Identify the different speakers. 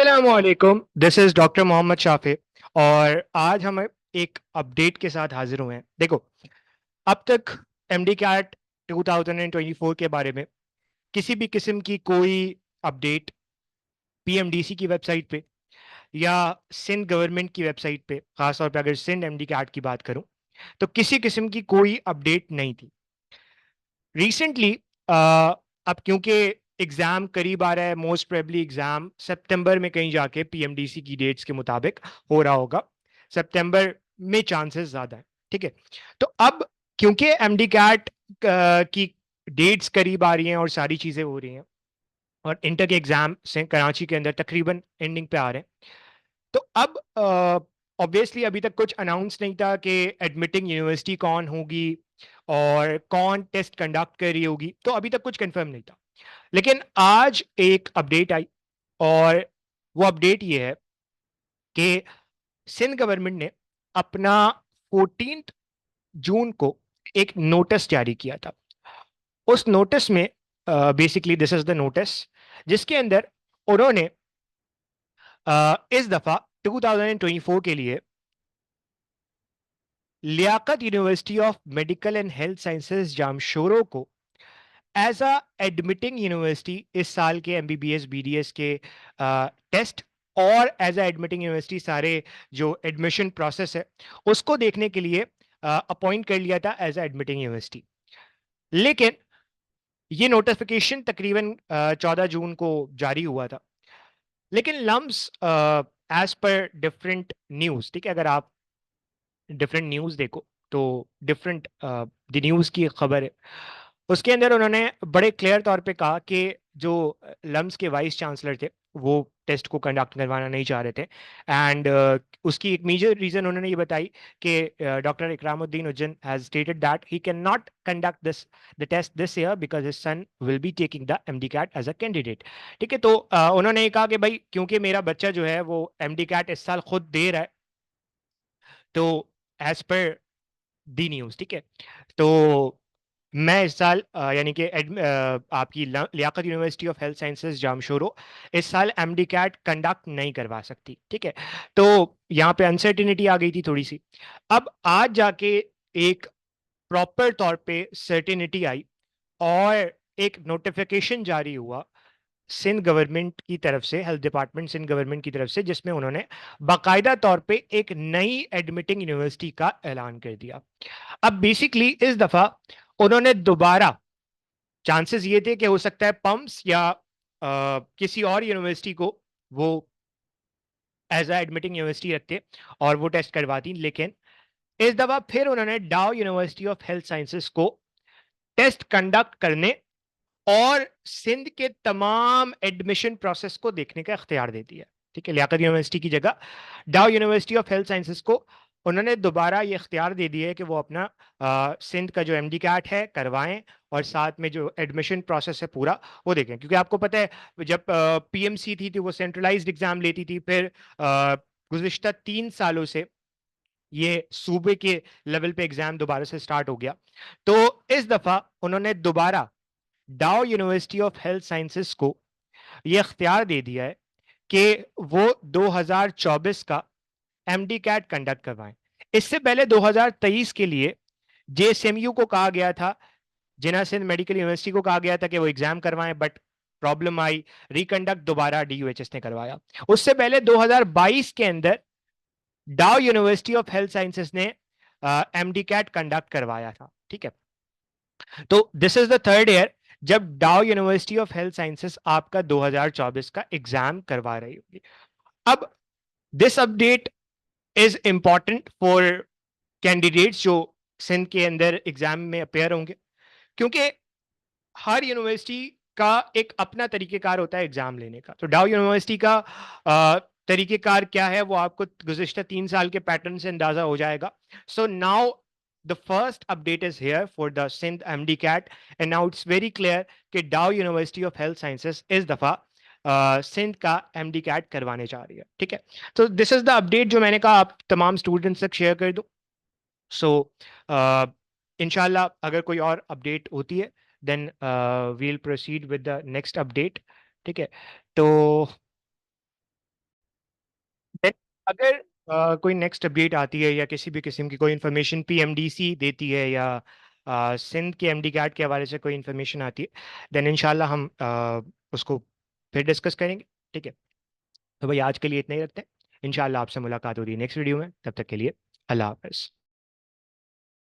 Speaker 1: अस्सलामुअलैकुम, this is doctor Mohammad Shafey. और आज हम एक अपडेट के साथ हाजिर हुए हैं। देखो, अब तक एमडी कैट 2024 के बारे में किसी भी किस्म की कोई अपडेट पीएमडीसी की वेबसाइट पे या सिंध गवर्नमेंट की वेबसाइट पे, खासतौर पे अगर सिंध एमडी कैट की बात करूं, तो किसी किस्म की कोई अपडेट नहीं थी रिसेंटली। अब क्योंकि एग्जाम करीब आ रहा है, मोस्ट प्रोबेबली एग्जाम सितंबर में कहीं जाके पीएमडीसी की डेट्स के मुताबिक हो रहा होगा। सितंबर में चांसेस ज्यादा है। ठीक है, तो अब क्योंकि एमडी कैट की डेट्स करीब आ रही हैं और सारी चीजें हो रही हैं और इंटर के एग्जाम से कराची के अंदर तकरीबन एंडिंग पे आ रहे हैं, तो अब ऑब्वियसली अभी तक कुछ अनाउंस नहीं था कि एडमिटिंग यूनिवर्सिटी कौन होगी और कौन टेस्ट कंडक्ट कर रही होगी, तो अभी तक कुछ कंफर्म नहीं था। लेकिन आज एक अपडेट आई और वो अपडेट ये है कि सिंध गवर्नमेंट ने अपना 14 जून को एक नोटिस जारी किया था। उस नोटिस में basically this is the notice जिसके अंदर उन्होंने इस दफा 2024 के लिए Liaquat university of medical and health sciences Jamshoro को एज अ एडमिटिंग यूनिवर्सिटी इस साल के एमबीबीएस बीडीएस के टेस्ट और एज अ एडमिटिंग यूनिवर्सिटी सारे जो एडमिशन प्रोसेस है उसको देखने के लिए अपॉइंट कर लिया था एज अ एडमिटिंग यूनिवर्सिटी। लेकिन ये नोटिफिकेशन तकरीबन 14 जून को जारी हुआ था। लेकिन लम्स एज पर डिफरेंट न्यूज, ठीक है, अगर आप डिफरेंट न्यूज देखो तो डिफरेंट द न्यूज की खबर है, उसके अंदर उन्होंने बड़े क्लियर तौर पे कहा कि जो लम्स के वाइस चांसलर थे वो टेस्ट को कंडक्ट करवाना नहीं चाह रहे थे। एंड उसकी एक मेजर रीजन उन्होंने ये बताई कि doctor Ikramuddin Ujjan has stated that he can not conduct this the test this year because his son will be taking the MDCAT as a candidate. ठीक है, तो उन्होंने ये कहा कि भाई क्योंकि मेरा बच्चा जो है वो एमडी कैट इस साल खुद दे रहा है, तो एज पर दी न्यूज, ठीक है, तो मैं इस साल यानी कि आपकी Liaquat university of health sciences Jamshoro इस साल एमडी कैट कंडक्ट नहीं करवा सकती। ठीक है, तो यहाँ पे अनसर्टिनिटी आ गई थी थोड़ी सी। अब आज जाके एक प्रॉपर तौर पे सर्टिनिटी आई और एक नोटिफिकेशन जारी हुआ सिंध गवर्नमेंट की तरफ से, हेल्थ डिपार्टमेंट सिंध गवर्नमेंट की तरफ से, जिसमें उन्होंने बाकायदा तौर पे एक नई एडमिटिंग यूनिवर्सिटी का ऐलान कर दिया। अब बेसिकली इस दफा उन्होंने दोबारा, चांसेस ये थे कि हो सकता है पम्प्स या किसी और यूनिवर्सिटी को वो एज अ एडमिटिंग यूनिवर्सिटी रखते और वो टेस्ट करवाती, लेकिन इस दफा फिर उन्होंने डाउ यूनिवर्सिटी ऑफ हेल्थ साइंसेस को टेस्ट कंडक्ट करने और सिंध के तमाम एडमिशन प्रोसेस को देखने का इख्तियार दे दिया। ठीक है, लियाकत यूनिवर्सिटी की जगह डाउ यूनिवर्सिटी ऑफ हेल्थ साइंसेस को उन्होंने दोबारा ये इख्तियार दे दिया है कि वो अपना सिंध का जो एमडी कैट है करवाएं और साथ में जो एडमिशन प्रोसेस है पूरा वो देखें। क्योंकि आपको पता है जब पीएमसी थी तो वो सेंट्रलाइज्ड एग्जाम लेती थी, फिर गुज़िश्ता 3 सालों से ये सूबे के लेवल पे एग्जाम दोबारा से स्टार्ट हो गया। तो इस दफा उन्होंने दोबारा डाउ यूनिवर्सिटी ऑफ हेल्थ साइंसेस को यह इख्तियार दे दिया है कि वो 2024 का एमडी कैट कंडक्ट करवाएं। इससे पहले 2023 के लिए जेएसएमयू को कहा गया था, जिन्ना सिंध मेडिकल यूनिवर्सिटी को कहा गया था कि वो एग्जाम करवाएं, बट प्रॉब्लम आई, रिकंडक्ट दोबारा डीयूएचएस ने करवाया। उससे पहले 2022 के अंदर डाउ यूनिवर्सिटी ऑफ हेल्थ साइंसेस ने एमडी कैट कंडक्ट करवाया था। ठीक है, तो this is the third year जब डाउ यूनिवर्सिटी ऑफ हेल्थ साइंसेस आपका 2024 का एग्जाम करवा रही होगी। अब this update is important for candidates जो सिंध के अंदर एग्जाम में अपेयर होंगे, क्योंकि हर यूनिवर्सिटी का एक अपना तरीकेकार होता है एग्जाम लेने का। तो डाउ यूनिवर्सिटी का तरीकेकार क्या है वो आपको गुज़िश्ता 3 साल के पैटर्न से अंदाजा हो जाएगा। So now the first update is here for the Sindh MD-CAT, and now it's very clear कि Dow University of Health Sciences इस दफा सिंध का एमडी कैट करवाने जा रही है। ठीक है, तो दिस इज द अपडेट जो मैंने कहा आप तमाम स्टूडेंट्स तक शेयर कर दो। सो इंशाल्लाह अगर कोई और अपडेट होती है then we'll proceed with the next update. ठीक है, तो अगर कोई नेक्स्ट अपडेट आती है या किसी भी किस्म की कोई इन्फॉर्मेशन पीएमडीसी देती है या सिंध के एमडी कैट के हवाले से कोई इन्फॉर्मेशन आती है, देन इंशाल्लाह हम उसको फिर डिस्कस करेंगे। ठीक है, तो भाई आज के लिए इतना ही रखते हैं। इंशाल्लाह आपसे मुलाकात होगी नेक्स्ट वीडियो में, तब तक के लिए अल्लाह हाफ़िज़।